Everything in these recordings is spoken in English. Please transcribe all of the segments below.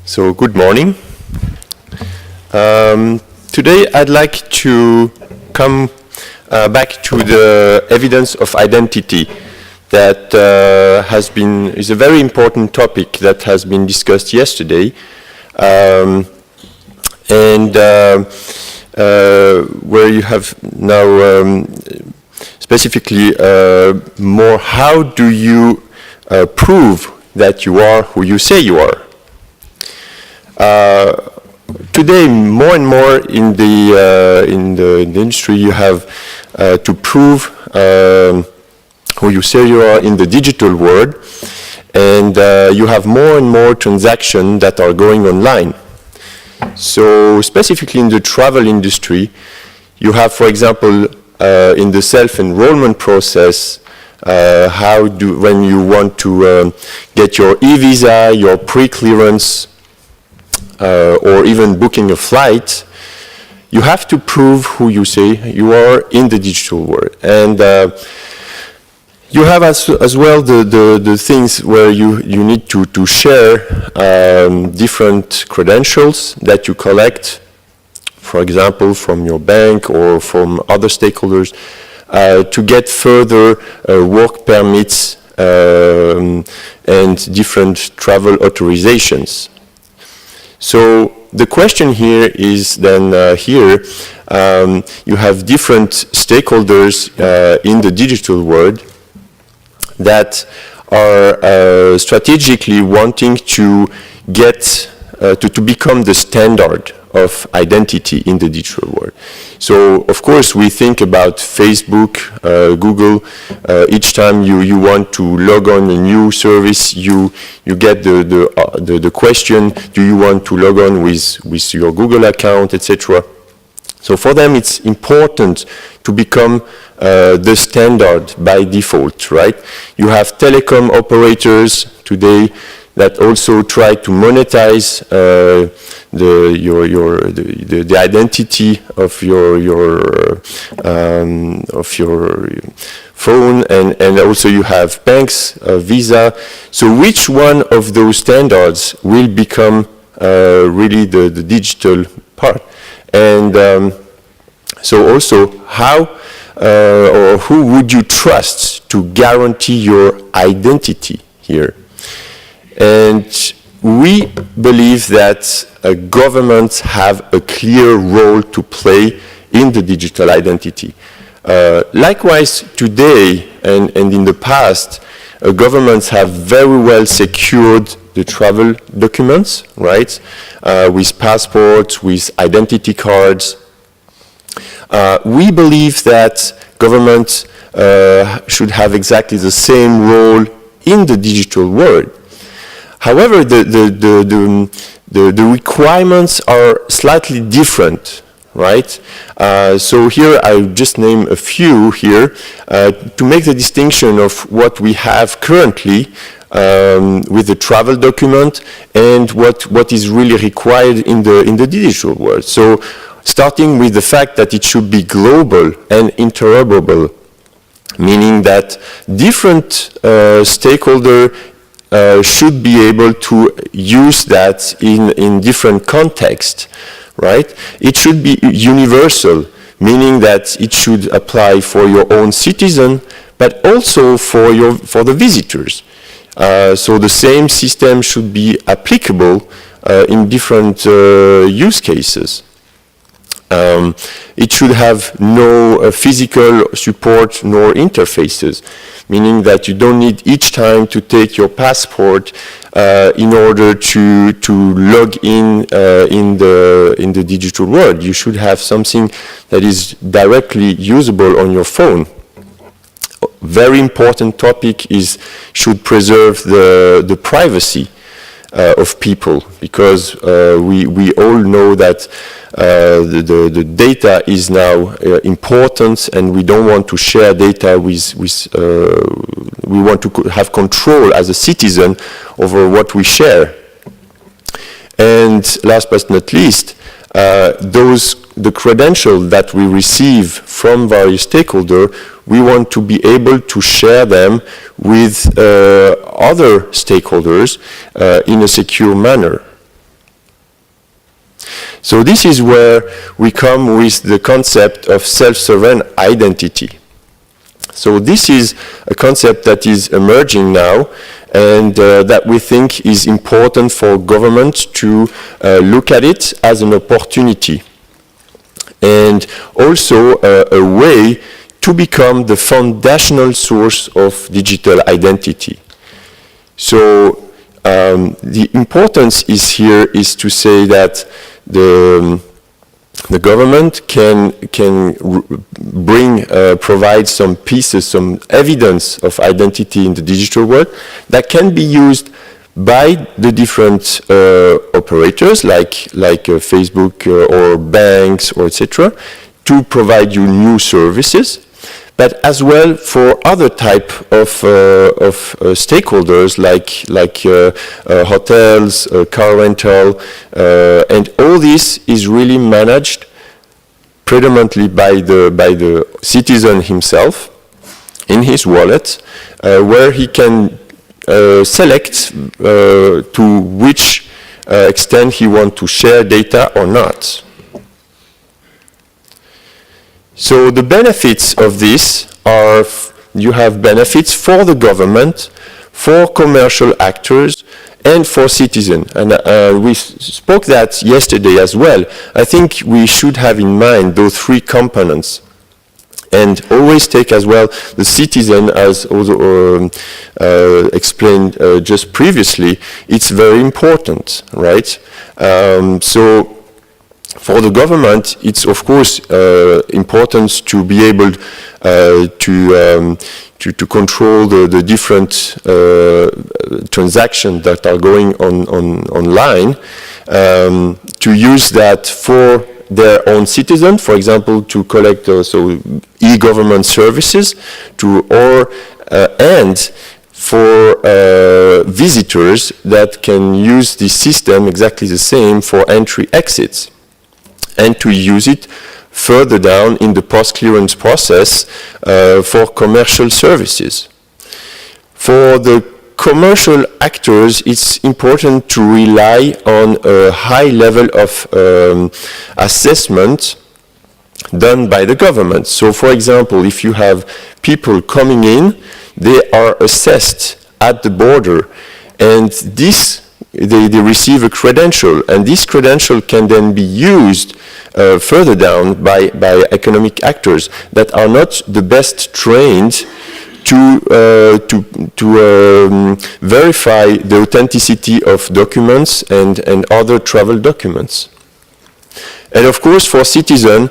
So good morning. Today I'd like to come back to the evidence of identity that is a very important topic that has been discussed yesterday, and where you have now specifically more how do you prove that you are who you say you are. Today, more and more in the industry, you have to prove who you say you are in the digital world, and you have more and more transactions that are going online. So, specifically in the travel industry, you have, for example, in the self-enrollment process, when you want to get your e-visa, your pre-clearance, or even booking a flight, you have to prove who you say you are in the digital world. And you have as well the things where you need to share different credentials that you collect, for example, from your bank or from other stakeholders, to get further work permits and different travel authorizations. So the question here is then you have different stakeholders in the digital world that are strategically wanting to get to become the standard of identity in the digital world. So of course we think about Facebook, Google. Each time you want to log on a new service, you get the question: do you want to log on with your Google account, etc. So for them it's important to become the standard by default, right? You have telecom operators today that also try to monetize the identity of your phone, and also you have banks, Visa. So which one of those standards will become really the digital part? And so also how or who would you trust to guarantee your identity here? And we believe that governments have a clear role to play in the digital identity. Likewise, today and in the past, governments have very well secured the travel documents, right? With passports, with identity cards. We believe that governments should have exactly the same role in the digital world. However, the requirements are slightly different, right? So here I just name a few here to make the distinction of what we have currently with the travel document and what is really required in the digital world. So starting with the fact that it should be global and interoperable, meaning that different stakeholders should be able to use that in different contexts, right? It should be universal, meaning that it should apply for your own citizen, but also for the visitors. So the same system should be applicable in different use cases. It should have no physical support nor interfaces, meaning that you don't need each time to take your passport in order to log in the digital world. You should have something that is directly usable on your phone. Very important topic should preserve the privacy of people, because we all know that the data is now important, and we don't want to share data we want to have control as a citizen over what we share. And last but not least, the credentials that we receive from various stakeholders, we want to be able to share them with other stakeholders in a secure manner. So this is where we come with the concept of self-sovereign identity. So this is a concept that is emerging now, and that we think is important for government to look at it as an opportunity, and also a way to become the foundational source of digital identity. So the importance is here is to say that the government can provide some pieces, some evidence of identity in the digital world that can be used by the different operators like Facebook or banks or etc. to provide you new services, but as well for other type of stakeholders like hotels, car rental, and all this is really managed predominantly by the citizen himself in his wallet, where he can select to which extent he wants to share data or not. So the benefits of this are, you have benefits for the government, for commercial actors, and for citizens. And we spoke that yesterday as well. I think we should have in mind those three components, and always take as well the citizen, as also explained just previously. It's very important, right? So for the government, it's of course important to be able to control the different transactions that are going on online, to use that for their own citizens, for example, to collect also e-government services, and for visitors that can use the system exactly the same for entry-exits, and to use it further down in the post-clearance process for commercial services. For the commercial actors, it's important to rely on a high level of assessment done by the government. So, for example, if you have people coming in, they are assessed at the border, and they receive a credential, and this credential can then be used further down by economic actors that are not the best trained to verify the authenticity of documents and other travel documents. And of course, for citizens,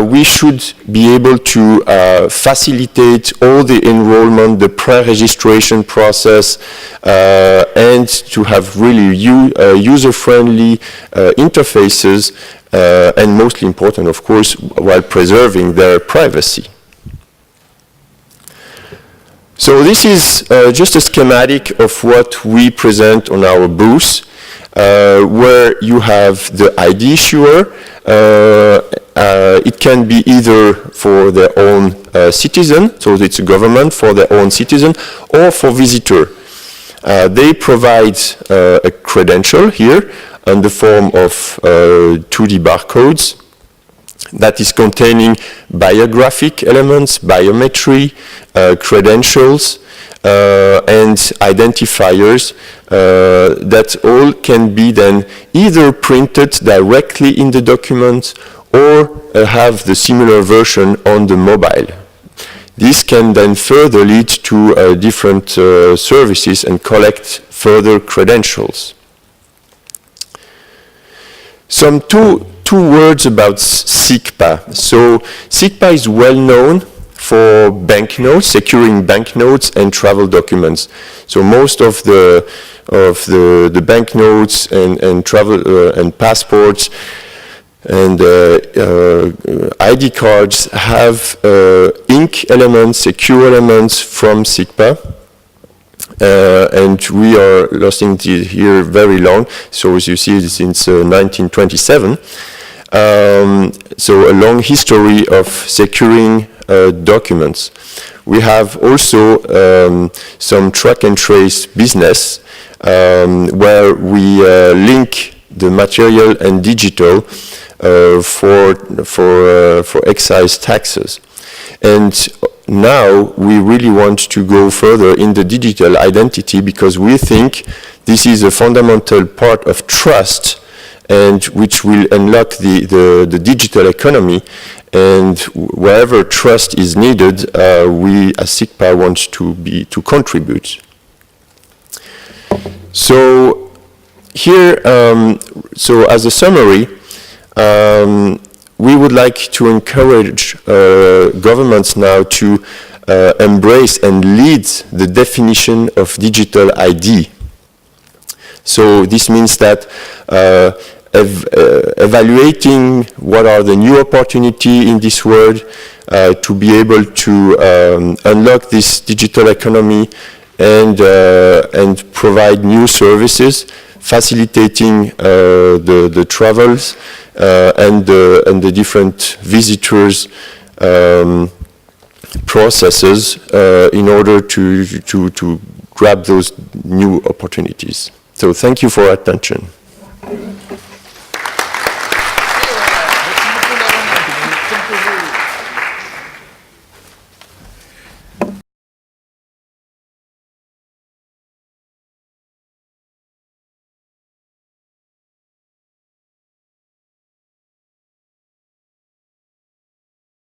we should be able to facilitate all the enrollment, the pre-registration process, and to have really user-friendly interfaces, and mostly important, of course, while preserving their privacy. So this is just a schematic of what we present on our booth, where you have the ID issuer. It can be either for their own citizen, so it's a government for their own citizen, or for visitor. They provide a credential here in the form of 2D barcodes that is containing biographic elements, biometry, credentials, and identifiers that all can be then either printed directly in the document or have the similar version on the mobile. This can then further lead to different services and collect further credentials. Some two words about SIGPA. So SIGPA is well known for banknotes, securing banknotes and travel documents. So most of the banknotes and travel and passports and ID cards have ink elements, secure elements from SIGPA. And we are listing it here very long. So as you see, since 1927. So a long history of securing documents. We have also some track and trace business where we link the material and digital for excise taxes. And now we really want to go further in the digital identity because we think this is a fundamental part of trust and which will unlock the digital economy. And wherever trust is needed, we as SIGPA want to contribute. So here, so as a summary, we would like to encourage governments now to embrace and lead the definition of digital ID. So this means that evaluating what are the new opportunities in this world to be able to unlock this digital economy and provide new services, facilitating the travels and the different visitors processes in order to grab those new opportunities. So thank you for your attention.